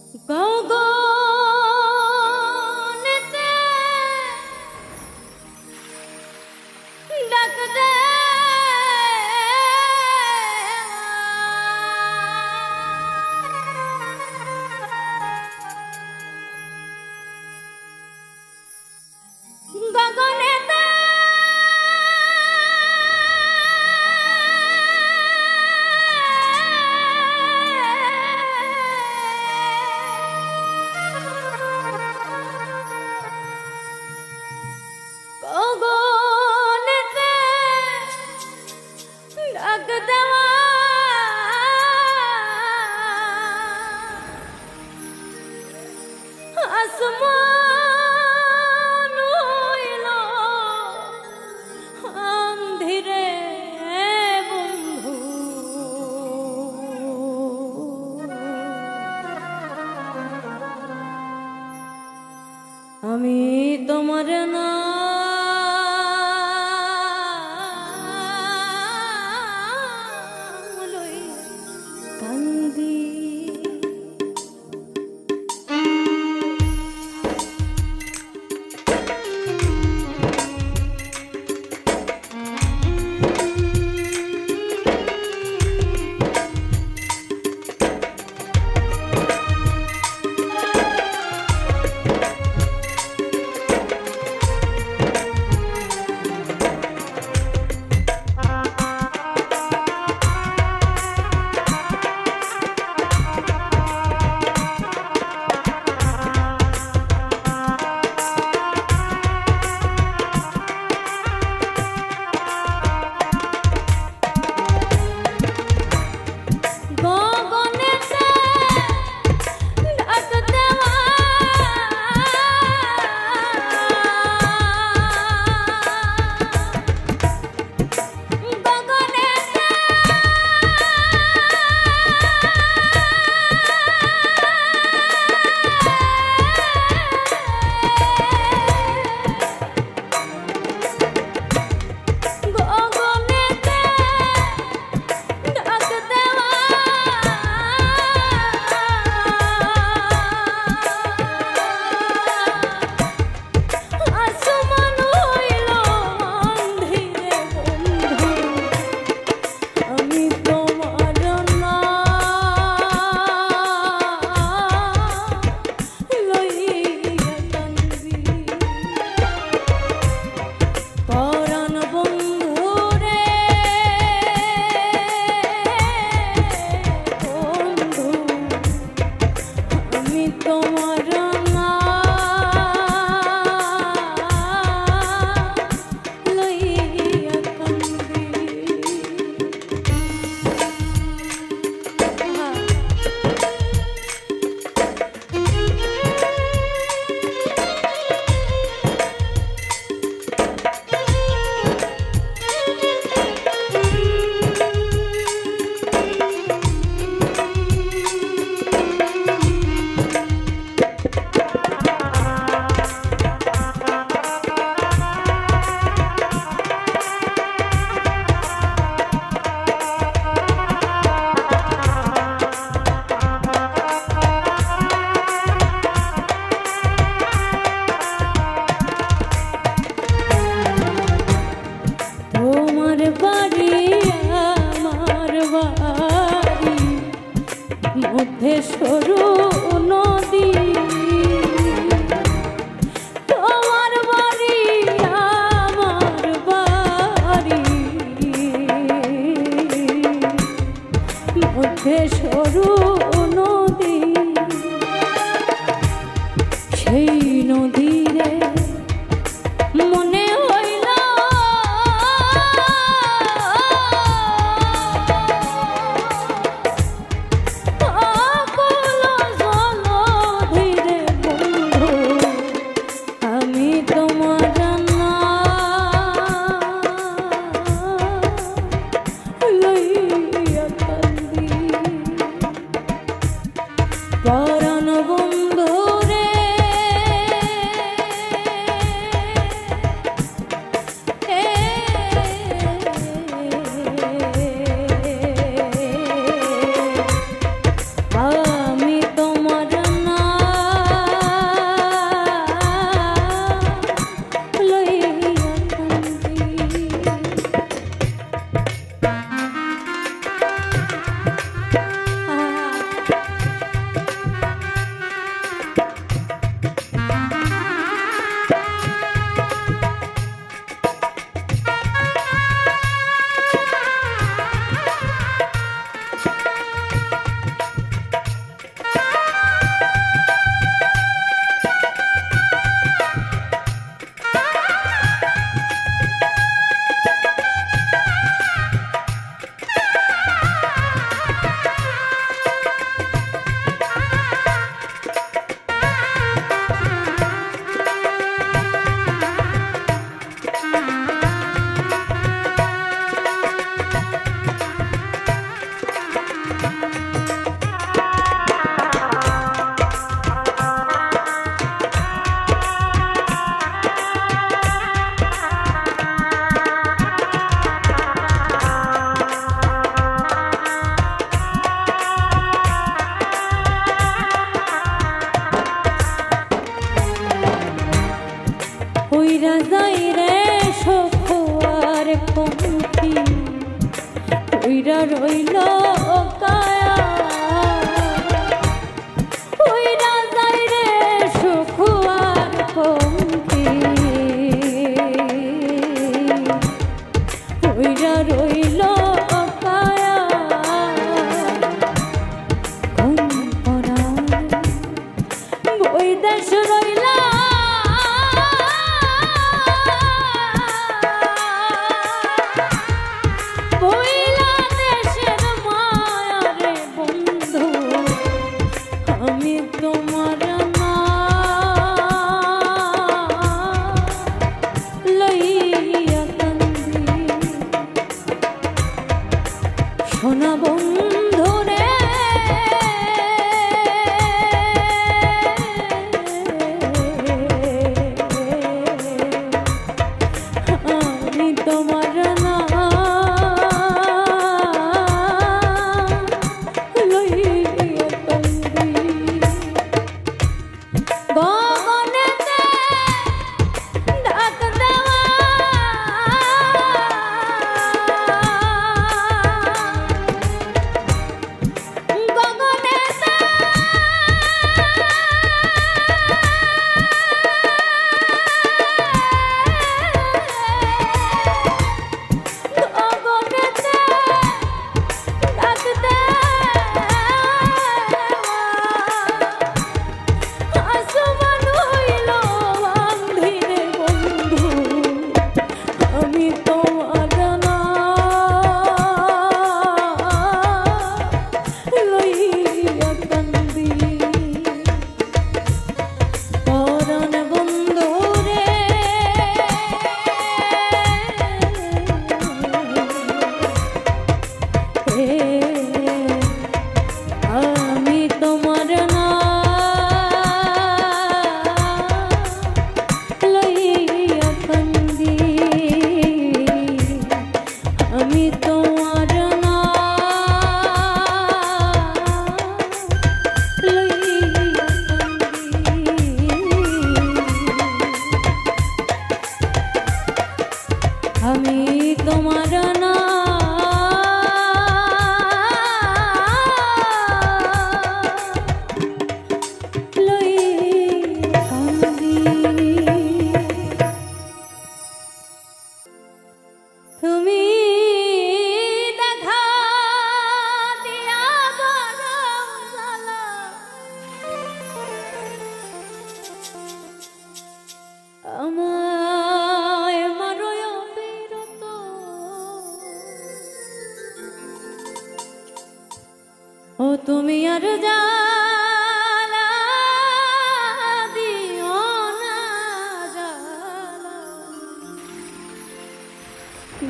গগনেতে ডাক দে গগনেতে গগনেতে ডাক দেওয়া আসমান হইল আন্ধিরে বন্ধু। আমি তোমার না কান্দি মধ্যে সরু নদী, তোমার বাড়ি আমার বাড়ি, মধ্যে সরু নদী, সেই নদীরে মনে হইল পরাণ বন্ধু রে আমি তোমার রইল কায়া উইরা যায় রে সুখুয়ার পঙ্কি উইরা রইল কায়া ঘুম পড়ার বই দেশ রইলা সোনা বন্ধু রে আমি তোমার না লইয়া কান্দি গগনেতে ডাক দেওয়া আমি তোমার না লইয়া কান্দি আমি তোমার না লইয়া কান্দি আমি তোমার না তুমি দেখা দিয়া বড় জ্বালা আমায় মারয় বিরত ও তুমি আর জ্বালা দিও না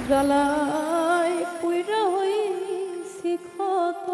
জ্বালায় পুইরা হইছি ক্ষত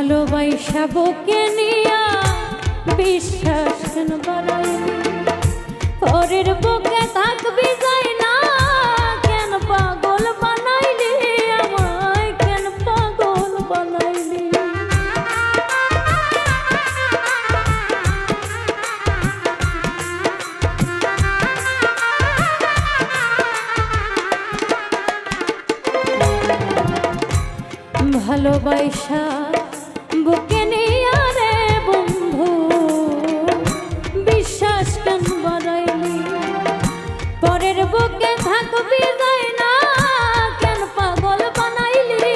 ভালোবাসা বুকে নিয়া বিশ্বাস কেন বাড়াইলি পরের বুকে থাকবি যাই না কেন পাগল বানাইলি আমায় কেন পাগল বানাইলি ভালোবাসা বুকে নিয়া রে বন্ধু বিশ্বাস কেন বাড়াইলি পরের বুকে থাকবি যাই না কেন পাগল বানাইলি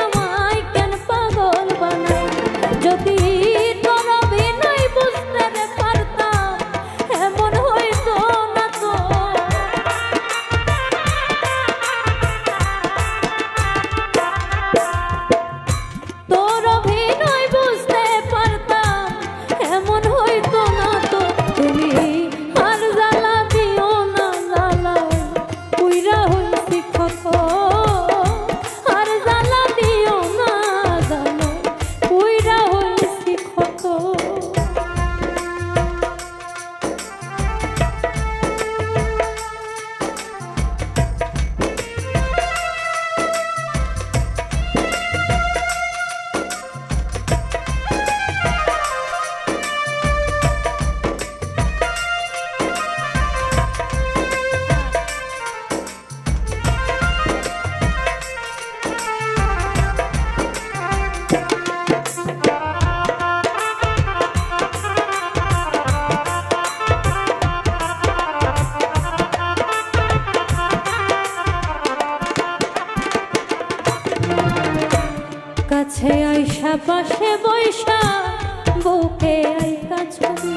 আমায় কেন পাগল বানাইলি যদি তোর অভিনয় বুঝতে রে পারতাম এমন হইতো না তো তোর অভিনয় বুঝতে পারতাম এমন হইতো না তো তুমি আর জ্বালা দিও না জ্বালা পুইরা হইছি ক্ষত আর জ্বালা দিও না জ্বালা পুইরা হইছি ক্ষত কাছে আইসা পাশে বৈশা বুকে আইকা ছবি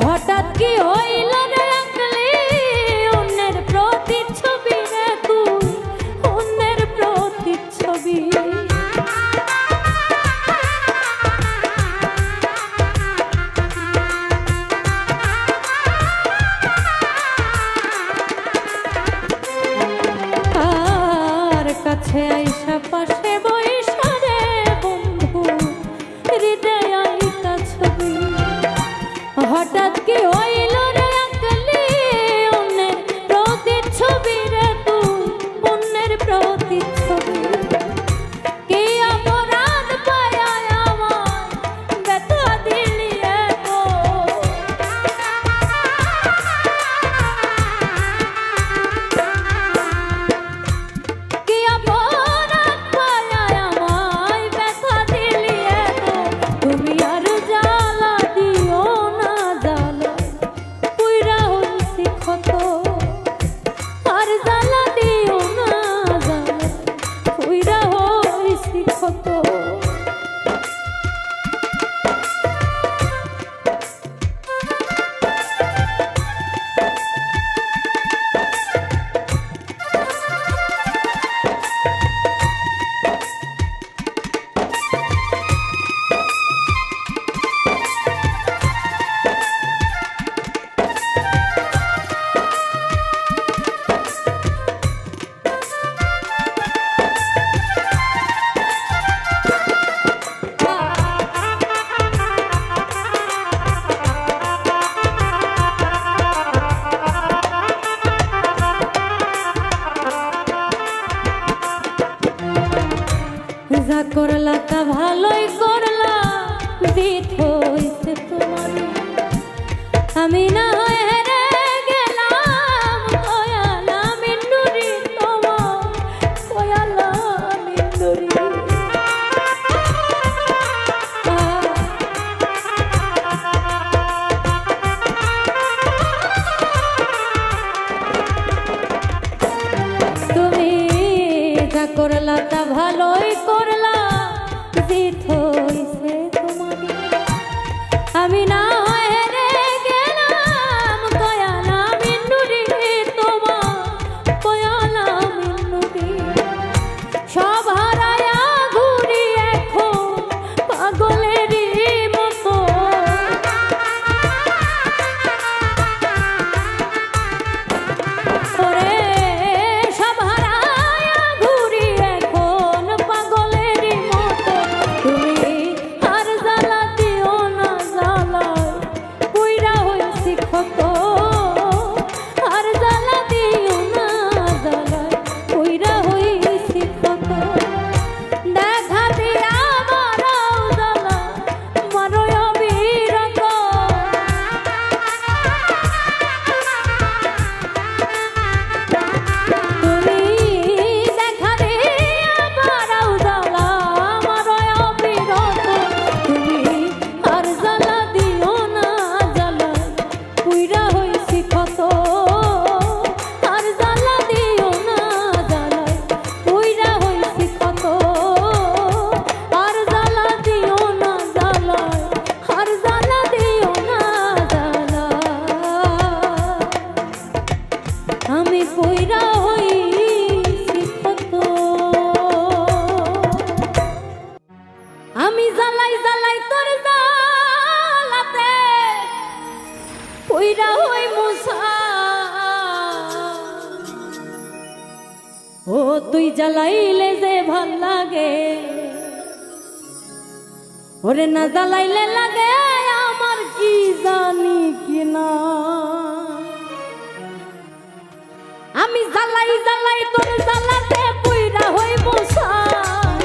হঠাৎ কি হইল রে আকলি অন্যের প্রতিচ্ছবি রে তুই অন্যের প্রতিচ্ছবি আর কাছে আইসা পাশে বৈশা রে বন্ধু হৃদয় আইকা ছবি হঠাৎ কি হইল রে আকলি অন্যের প্রতিচ্ছবি রে তুই অন্যের প্রতিচ্ছবি কি অপরাধ পায়া আমার ব্যথা দিলি এত কি অপরাধ পায়া আমায় ব্যথা দিলি এত তুমি আর জ্বালা দিও না জ্বালা পুইরা হইছি ক্ষত আর জ্বালা দিও না জ্বালা পুইরা হইছি ক্ষত যা করলা তা ভালোই করলা দিত হইছে তোমার আমি না হয় হেরে গেলাম কয়ালা মিন্নুরি তোমার কয়ালা মিন্নুরি তুমি যা করলা তা ভালোই করলা দিত হইছে তোমার আমি না হয় হেরে গেলাম কয়ালা মিন্নুরি তোমার কয়ালা মিন্নুরি সব হারায়া ঘুরি এখন পাগলেরই মতো ওরে সব হারায়া ঘুরি এখন পাগলেরই ও তুই জ্বালাইলে যে ভাল লাগে, ওরে না জ্বালাইলে লাগে আমার কি জানি কিনা। আমি জ্বালাই জ্বালাই তোর জ্বালাতে পুইরা হইব সাই।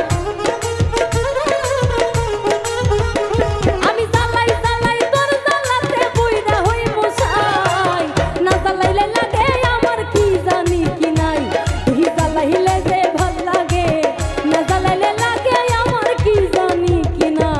আমি জ্বালাই জ্বালাই তোর জ্বালাতে পুইরা হইব সাই। না জ্বালাইলে লাগে আমার কি জানি কি নাই। তুই জ্বালাইলে যে ভাল লাগে, না জ্বালাইলে লাগে আমার কি জানি কি না।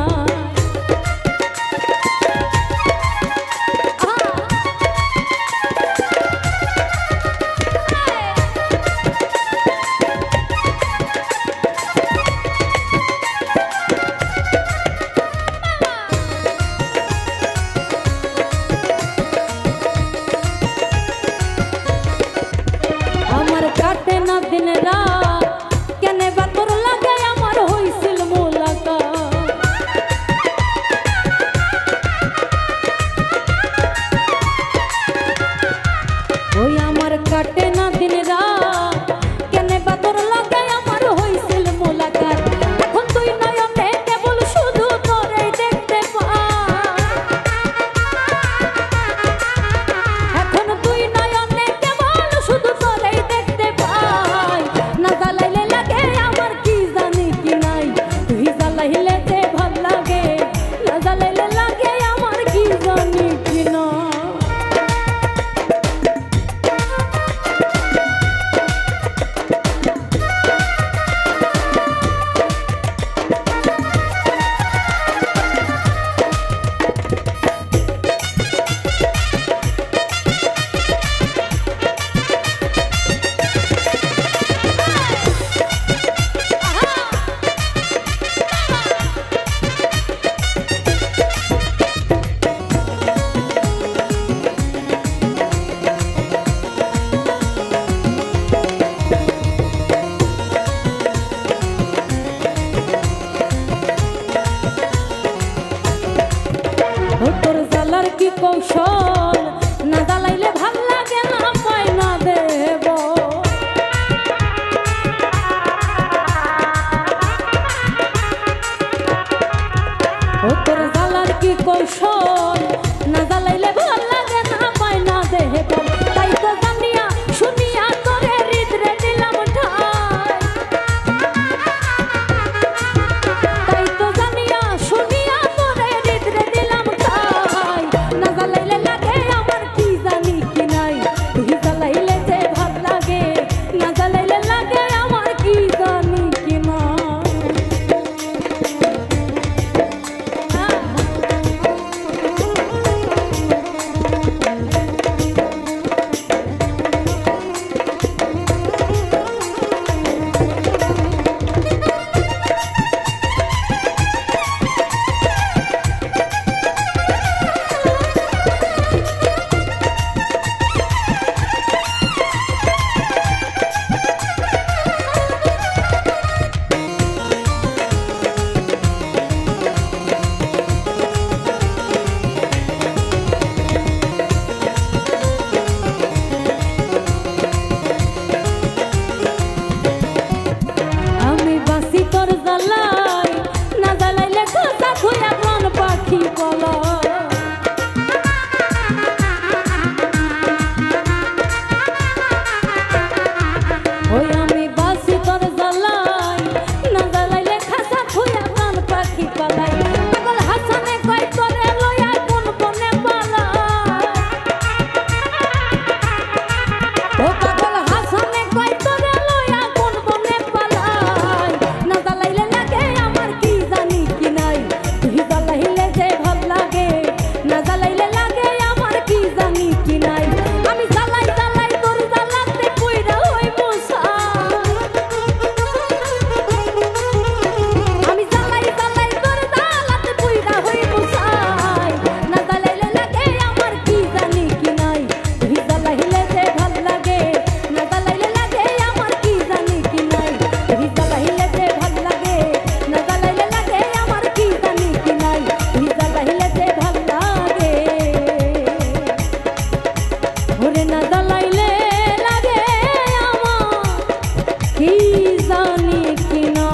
জানি কিনা।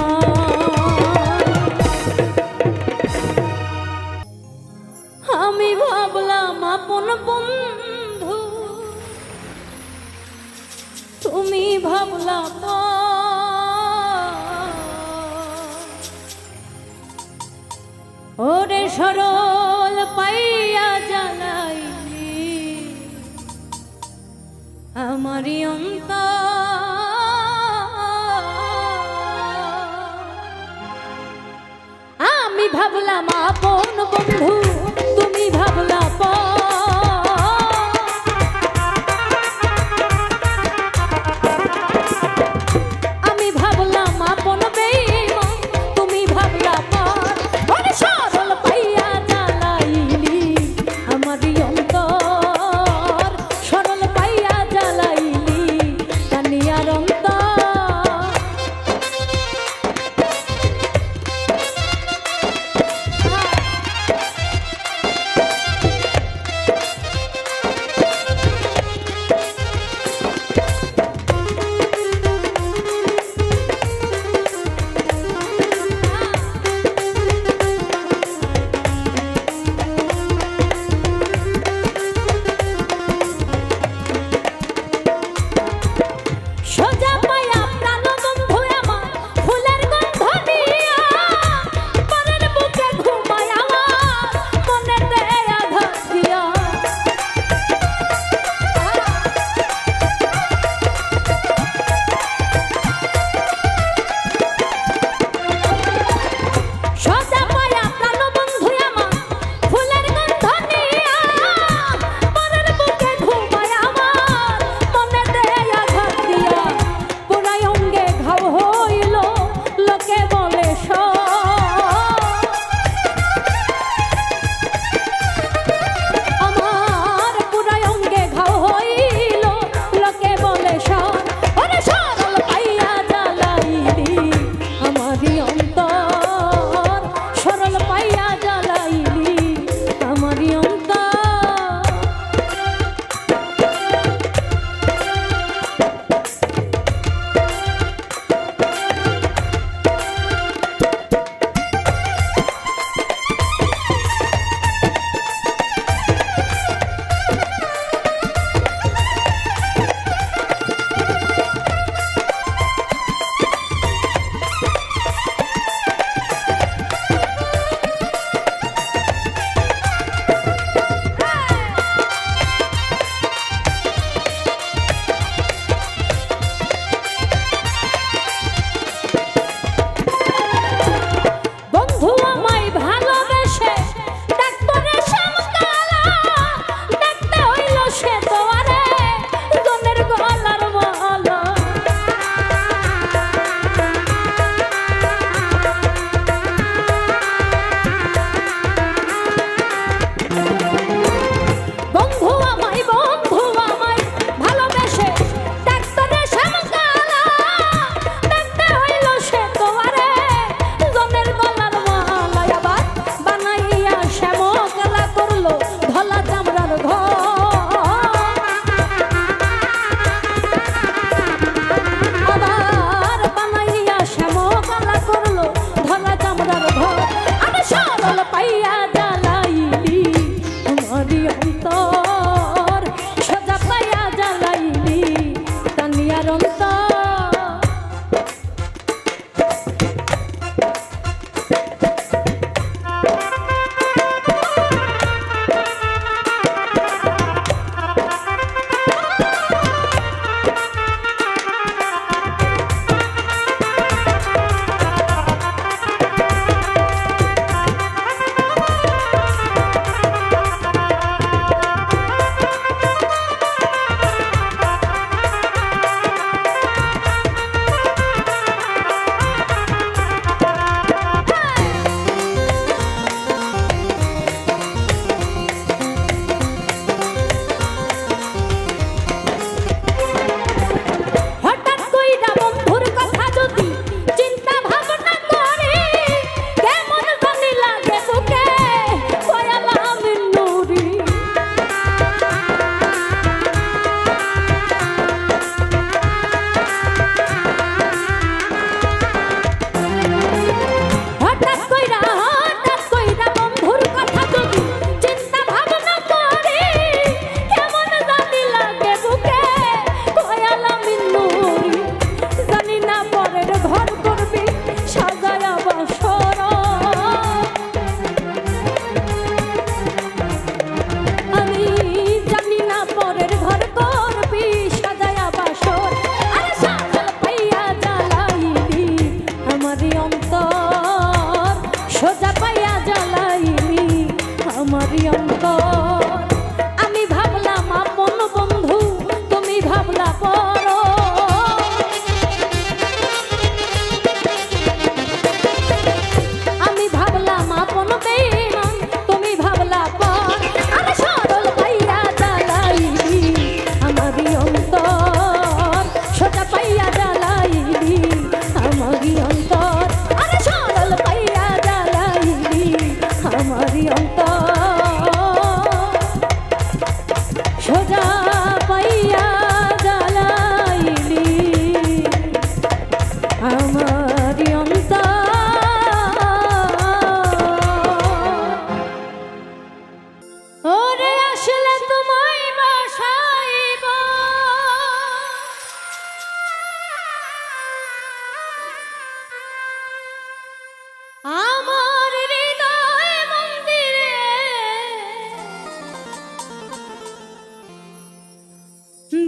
আমি ভাবলাম আপন বন্ধু, তুমি ভাবলা ওরে সরল পাইয়া জ্বালাইলি আমারি আমি ভাবলাম আপন বন্ধু, তুমি ভাবলা আমি ভাবলাম আপন বেঈমান, তুমি ভাবলা ওরে সরল পাইয়া জ্বালাইলি আমারি অন্তর, সরল পাইয়া জ্বালাইলি কানিয়ার অন্তর। আমারই অন্তর ওরে আসলে তোমায় বাসাইব আমার হৃদয় মন্দিরে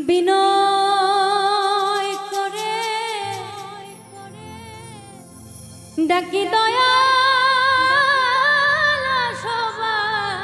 বিনয় করে ডাকি দয়াল সবাসরে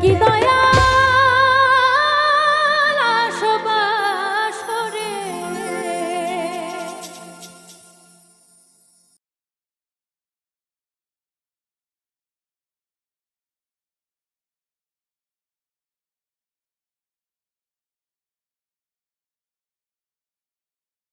কি দয়া